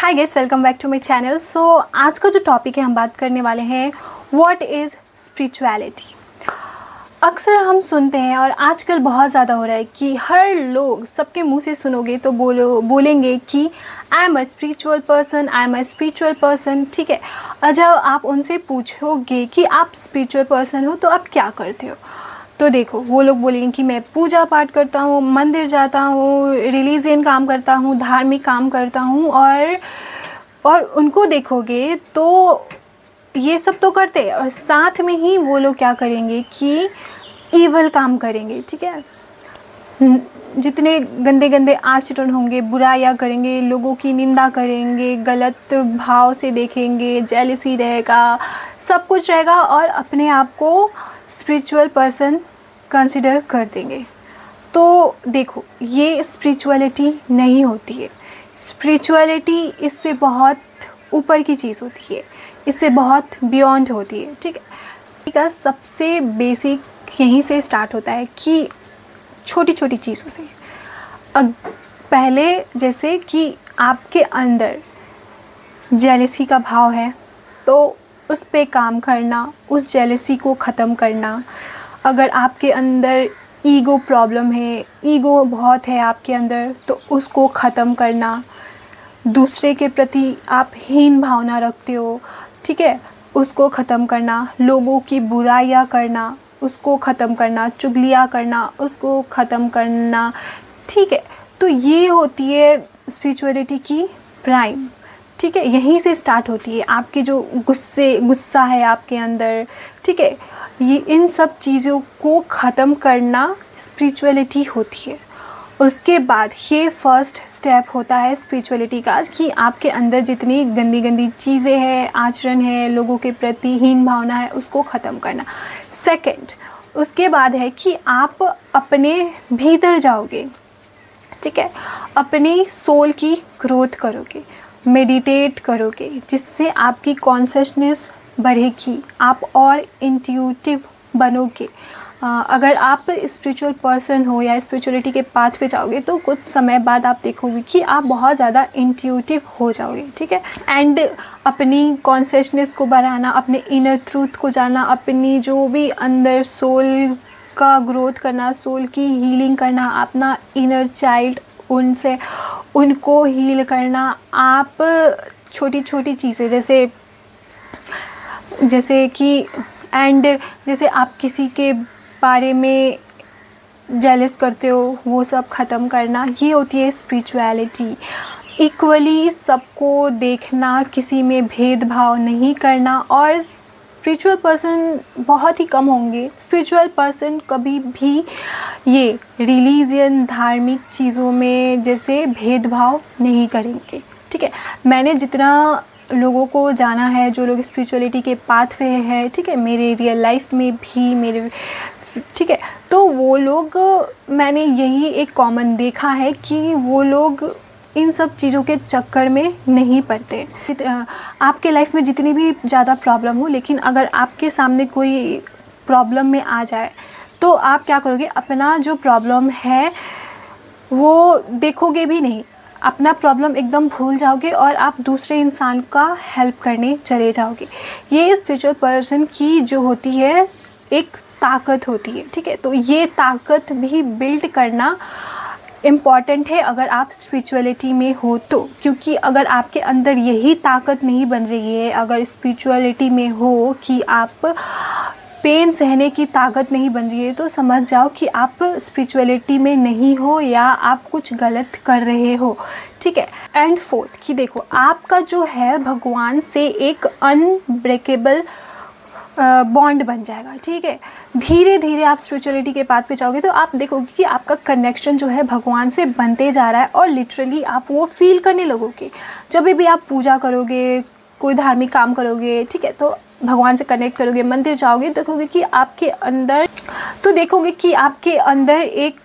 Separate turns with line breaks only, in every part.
Hi guys, welcome back to my channel. So आज का जो टॉपिक है हम बात करने वाले हैं व्हाट इज़ स्पिरिचुअलिटी। अक्सर हम सुनते हैं और आजकल बहुत ज़्यादा हो रहा है कि हर लोग सबके मुंह से सुनोगे तो बोलेंगे कि I am a spiritual person, I am a spiritual person. ठीक है, और जब आप उनसे पूछोगे कि आप स्पिरिचुअल पर्सन हो तो आप क्या करते हो, तो देखो वो लोग बोलेंगे कि मैं पूजा पाठ करता हूँ, मंदिर जाता हूँ, रिलीजियन काम करता हूँ, धार्मिक काम करता हूँ। और उनको देखोगे तो ये सब तो करते हैं और साथ में ही वो लोग क्या करेंगे कि ईवल काम करेंगे। ठीक है, जितने गंदे गंदे आचरण होंगे, बुराइयाँ करेंगे, लोगों की निंदा करेंगे, गलत भाव से देखेंगे, जेलसी रहेगा, सब कुछ रहेगा और अपने आप को स्पिरिचुअल पर्सन कंसिडर कर देंगे। तो देखो ये स्पिरिचुअलिटी नहीं होती है। स्पिरिचुअलिटी इससे बहुत ऊपर की चीज़ होती है, इससे बहुत बियॉन्ड होती है। ठीक है, इसका सबसे बेसिक यहीं से स्टार्ट होता है कि छोटी छोटी चीज़ों से। पहले जैसे कि आपके अंदर जेलसी का भाव है तो उस पे काम करना, उस जेलसी को ख़त्म करना। अगर आपके अंदर ईगो प्रॉब्लम है, ईगो बहुत है आपके अंदर, तो उसको ख़त्म करना। दूसरे के प्रति आप हीन भावना रखते हो, ठीक है, उसको ख़त्म करना। लोगों की बुराइयाँ करना, उसको ख़त्म करना। चुगलियाँ करना, उसको ख़त्म करना। ठीक है, तो ये होती है स्पिरिचुअलिटी की प्राइम। ठीक है, यहीं से स्टार्ट होती है। आपके जो गुस्सा है आपके अंदर, ठीक है, ये इन सब चीज़ों को ख़त्म करना स्पिरिचुअलिटी होती है। उसके बाद ये फर्स्ट स्टेप होता है स्पिरिचुअलिटी का कि आपके अंदर जितनी गंदी गंदी चीज़ें हैं, आचरण है, लोगों के प्रति हीन भावना है, उसको ख़त्म करना। सेकंड, उसके बाद है कि आप अपने भीतर जाओगे। ठीक है, अपनी सोल की ग्रोथ करोगे, मेडिटेट करोगे, जिससे आपकी कॉन्शियसनेस बढ़ेगी, आप और इंट्यूटिव बनोगे। अगर आप स्पिरिचुअल पर्सन हो या स्पिरिचुअलिटी के पाथ पे जाओगे तो कुछ समय बाद आप देखोगे कि आप बहुत ज़्यादा इंट्यूटिव हो जाओगे। ठीक है, एंड अपनी कॉन्शियसनेस को बढ़ाना, अपने इनर ट्रूथ को जानना, अपनी जो भी अंदर सोल का ग्रोथ करना, सोल की हीलिंग करना, अपना इनर चाइल्ड उनको हील करना। आप छोटी छोटी चीज़ें जैसे कि जैसे आप किसी के बारे में जेलस करते हो, वो सब ख़त्म करना, ये होती है स्पिरिचुअलिटी। इक्वली सबको देखना, किसी में भेदभाव नहीं करना। और स्पिरिचुअल पर्सन बहुत ही कम होंगे। स्पिरिचुअल पर्सन कभी भी ये रिलीजियन, धार्मिक चीज़ों में जैसे भेदभाव नहीं करेंगे। ठीक है, मैंने जितना लोगों को जाना है, जो लोग स्पिरिचुअलिटी के पाथ पे है, ठीक है, मेरे रियल लाइफ में भी ठीक है, तो वो लोग, मैंने यही एक कॉमन देखा है कि वो लोग इन सब चीज़ों के चक्कर में नहीं पड़ते। आपके लाइफ में जितनी भी ज़्यादा प्रॉब्लम हो, लेकिन अगर आपके सामने कोई प्रॉब्लम में आ जाए तो आप क्या करोगे, अपना जो प्रॉब्लम है वो देखोगे भी नहीं, अपना प्रॉब्लम एकदम भूल जाओगे और आप दूसरे इंसान का हेल्प करने चले जाओगे। ये स्पिरिचुअल पर्सन की जो होती है एक ताकत होती है। ठीक है, तो ये ताकत भी बिल्ड करना इम्पॉर्टेंट है अगर आप स्पिरिचुअलिटी में हो तो। क्योंकि अगर आपके अंदर यही ताकत नहीं बन रही है, अगर स्पिरिचुअलिटी में हो कि आप पेन सहने की ताकत नहीं बन रही है, तो समझ जाओ कि आप स्पिरिचुअलिटी में नहीं हो या आप कुछ गलत कर रहे हो। ठीक है, एंड फोर्थ कि देखो आपका जो है भगवान से एक अनब्रेकेबल बॉन्ड बन जाएगा। ठीक है, धीरे धीरे आप स्पिरिचुअलिटी के पाथ पे जाओगे तो आप देखोगे कि आपका कनेक्शन जो है भगवान से बनते जा रहा है और लिटरली आप वो फील करने लगोगे। जब भी आप पूजा करोगे, कोई धार्मिक काम करोगे, ठीक है, तो भगवान से कनेक्ट करोगे, मंदिर जाओगे, देखोगे कि आपके अंदर एक,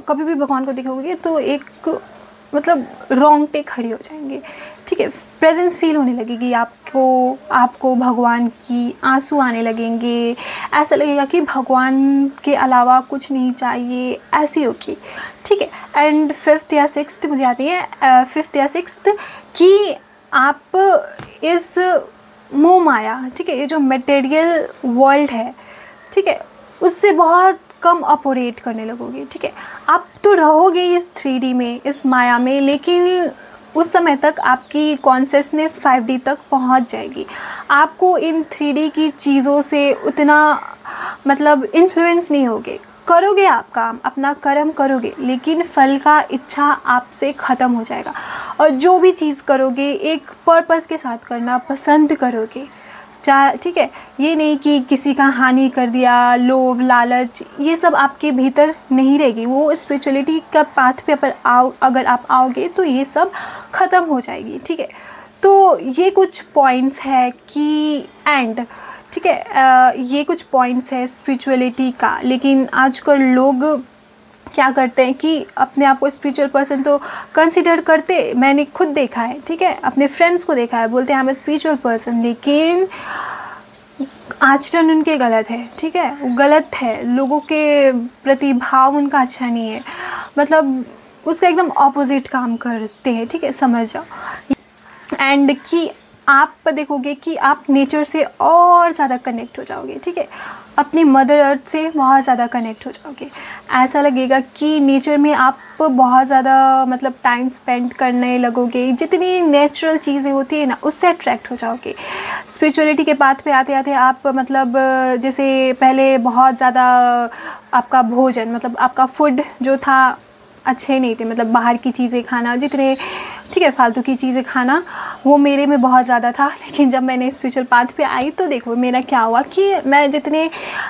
कभी भी भगवान को देखोगे तो एक मतलब रोंगटे खड़ी हो जाएंगे, ठीक है। प्रेजेंस फील होने लगेगी आपको भगवान की, आंसू आने लगेंगे, ऐसा लगेगा कि भगवान के अलावा कुछ नहीं चाहिए, ऐसी होगी, ठीक है। एंड 5th या 6th मुझे आती है 5th या 6th कि आप इस मोह माया, ठीक है, ये जो मटेरियल वर्ल्ड है, ठीक है, उससे बहुत कम ऑपरेट करने लगोगे, ठीक है। आप तो रहोगे इस 3D में, इस माया में, लेकिन उस समय तक आपकी कॉन्शियसनेस 5D तक पहुंच जाएगी। आपको इन 3D की चीज़ों से उतना मतलब इन्फ्लुएंस नहीं होगे, करोगे आप काम, अपना कर्म करोगे, लेकिन फल का इच्छा आपसे ख़त्म हो जाएगा। और जो भी चीज़ करोगे एक पर्पस के साथ करना पसंद करोगे, चाहे, ठीक है, ये नहीं कि किसी का हानि कर दिया, लोभ लालच, ये सब आपके भीतर नहीं रहेगी। वो स्पिरिचुअलिटी का पाथ पे अगर आप आओगे तो ये सब ख़त्म हो जाएगी, ठीक है। तो ये कुछ पॉइंट्स है कि ठीक है, ये कुछ पॉइंट्स है स्पिरिचुअलिटी का। लेकिन आजकल लोग क्या करते हैं कि अपने आप को स्पिरिचुअल पर्सन तो कंसिडर करते, मैंने खुद देखा है, ठीक है, अपने फ्रेंड्स को देखा है, बोलते हैं I am a spiritual person, लेकिन आचरण उनके गलत है, ठीक है, वो गलत है, लोगों के प्रति भाव उनका अच्छा नहीं है, मतलब उसका एकदम ऑपोजिट काम करते हैं, ठीक है, समझ जाओ। एंड कि आप देखोगे कि आप नेचर से और ज़्यादा कनेक्ट हो जाओगे, ठीक है, अपनी मदर अर्थ से बहुत ज़्यादा कनेक्ट हो जाओगे। ऐसा लगेगा कि नेचर में आप बहुत ज़्यादा मतलब टाइम स्पेंड करने लगोगे, जितनी नेचुरल चीज़ें होती है ना उससे अट्रैक्ट हो जाओगे। स्पिरिचुअलिटी के पाथ पे आते आते आप मतलब जैसे पहले बहुत ज़्यादा आपका भोजन, मतलब आपका फूड जो था अच्छे नहीं थे, मतलब बाहर की चीज़ें खाना, जितने, ठीक है, फालतू की चीज़ें खाना, वो मेरे में बहुत ज़्यादा था। लेकिन जब मैंने स्पिरिचुअल पाथ पे आई तो देखो मेरा क्या हुआ कि मैं जितने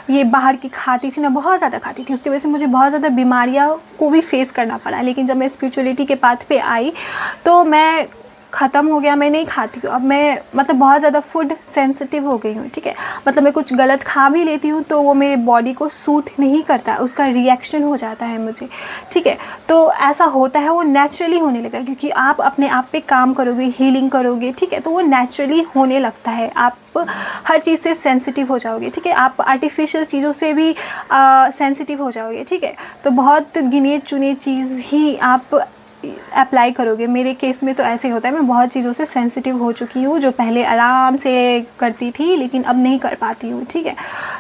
ये बाहर की खाती थी ना, बहुत ज़्यादा खाती थी, उसकी वजह से मुझे बहुत ज़्यादा बीमारियाँ को भी फेस करना पड़ा। लेकिन जब मैं स्पिरिचुअलिटी के पाथ पे आई तो मैं ख़त्म हो गया, मैं नहीं खाती हूँ अब, मैं मतलब बहुत ज़्यादा फूड सेंसिटिव हो गई हूँ, ठीक है, मतलब मैं कुछ गलत खा भी लेती हूँ तो वो मेरे बॉडी को सूट नहीं करता, उसका रिएक्शन हो जाता है मुझे, ठीक है। तो ऐसा होता है, वो नेचुरली होने लगा, क्योंकि आप अपने आप पे काम करोगे, हीलिंग करोगे, ठीक है, तो वो नेचुरली होने लगता है। आप हर चीज़ से सेंसिटिव हो जाओगे, ठीक है, आप आर्टिफिशियल चीज़ों से भी सेंसिटिव हो जाओगे, ठीक है। तो बहुत गिने चुने चीज़ ही आप अप्लाई करोगे। मेरे केस में तो ऐसे होता है, मैं बहुत चीज़ों से सेंसिटिव हो चुकी हूँ, जो पहले आराम से करती थी लेकिन अब नहीं कर पाती हूँ, ठीक है।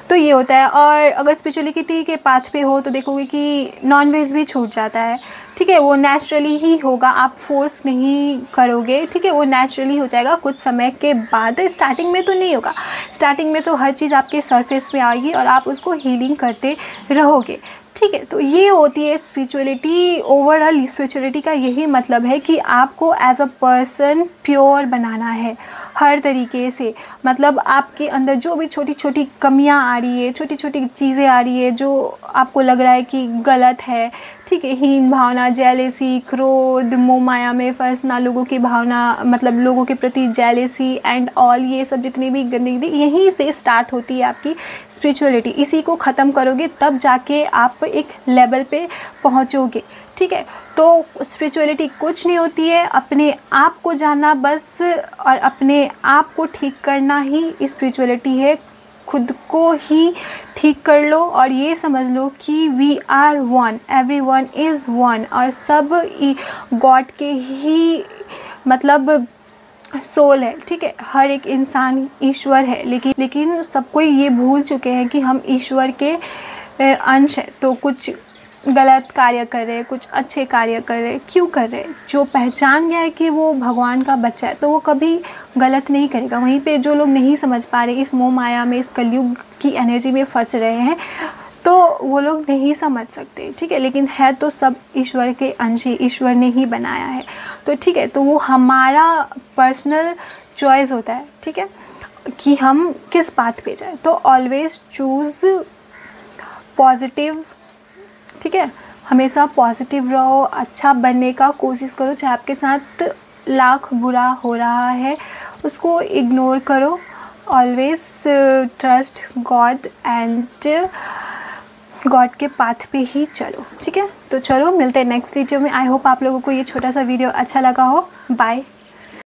तो ये होता है। और अगर स्पिरिचुअलिटी के पाथ पे हो तो देखोगे कि नॉन वेज भी छूट जाता है, ठीक है, वो नेचुरली ही होगा, आप फोर्स नहीं करोगे, ठीक है, वो नेचुरली हो जाएगा कुछ समय के बाद। स्टार्टिंग में तो नहीं होगा, स्टार्टिंग में तो हर चीज़ आपके सरफेस पे आएगी और आप उसको हीलिंग करते रहोगे, ठीक है। तो ये होती है स्पिरिचुअलिटी। ओवरऑल स्पिरिचुअलिटी का यही मतलब है कि आपको एज अ पर्सन प्योर बनाना है हर तरीके से। मतलब आपके अंदर जो भी छोटी छोटी कमियां आ रही है, छोटी छोटी चीज़ें आ रही है जो आपको लग रहा है कि गलत है, ठीक है, हीन भावना, जेलेसी, क्रोध, मोह माया में फंसना, लोगों की भावना, मतलब लोगों के प्रति जेलेसी एंड ऑल, ये सब जितनी भी गंदगी यहीं से स्टार्ट होती है आपकी स्पिरिचुअलिटी। इसी को ख़त्म करोगे तब जाके आप एक लेवल पे पहुंचोगे, ठीक है। तो स्पिरिचुअलिटी कुछ नहीं होती है, अपने आप को जानना बस और अपने आप को ठीक करना ही स्पिरिचुअलिटी है। खुद को ही ठीक कर लो और ये समझ लो कि we are one, everyone is one, और सब गॉड के ही मतलब सोल है, ठीक है। हर एक इंसान ईश्वर है, लेकिन सब कोई ये भूल चुके हैं कि हम ईश्वर के अंश है। तो कुछ गलत कार्य कर रहे हैं, कुछ अच्छे कार्य कर रहे हैं, क्यों कर रहे हैं? जो पहचान गया है कि वो भगवान का बच्चा है तो वो कभी गलत नहीं करेगा। वहीं पे जो लोग नहीं समझ पा रहे, इस मोह माया में, इस कलयुग की एनर्जी में फंस रहे हैं, तो वो लोग नहीं समझ सकते, ठीक है। लेकिन है तो सब ईश्वर के अंश ही, ईश्वर ने ही बनाया है, तो ठीक है। तो वो हमारा पर्सनल चॉइस होता है, ठीक है, कि हम किस पाथ पे जाए। तो ऑलवेज चूज़ पॉजिटिव, ठीक है, हमेशा पॉजिटिव रहो, अच्छा बनने का कोशिश करो। चाहे आपके साथ लाख बुरा हो रहा है उसको इग्नोर करो। Always trust God and God के पाथ पे ही चलो, ठीक है। तो चलो मिलते हैं नेक्स्ट वीडियो में। आई होप आप लोगों को ये छोटा सा वीडियो अच्छा लगा हो। बाय।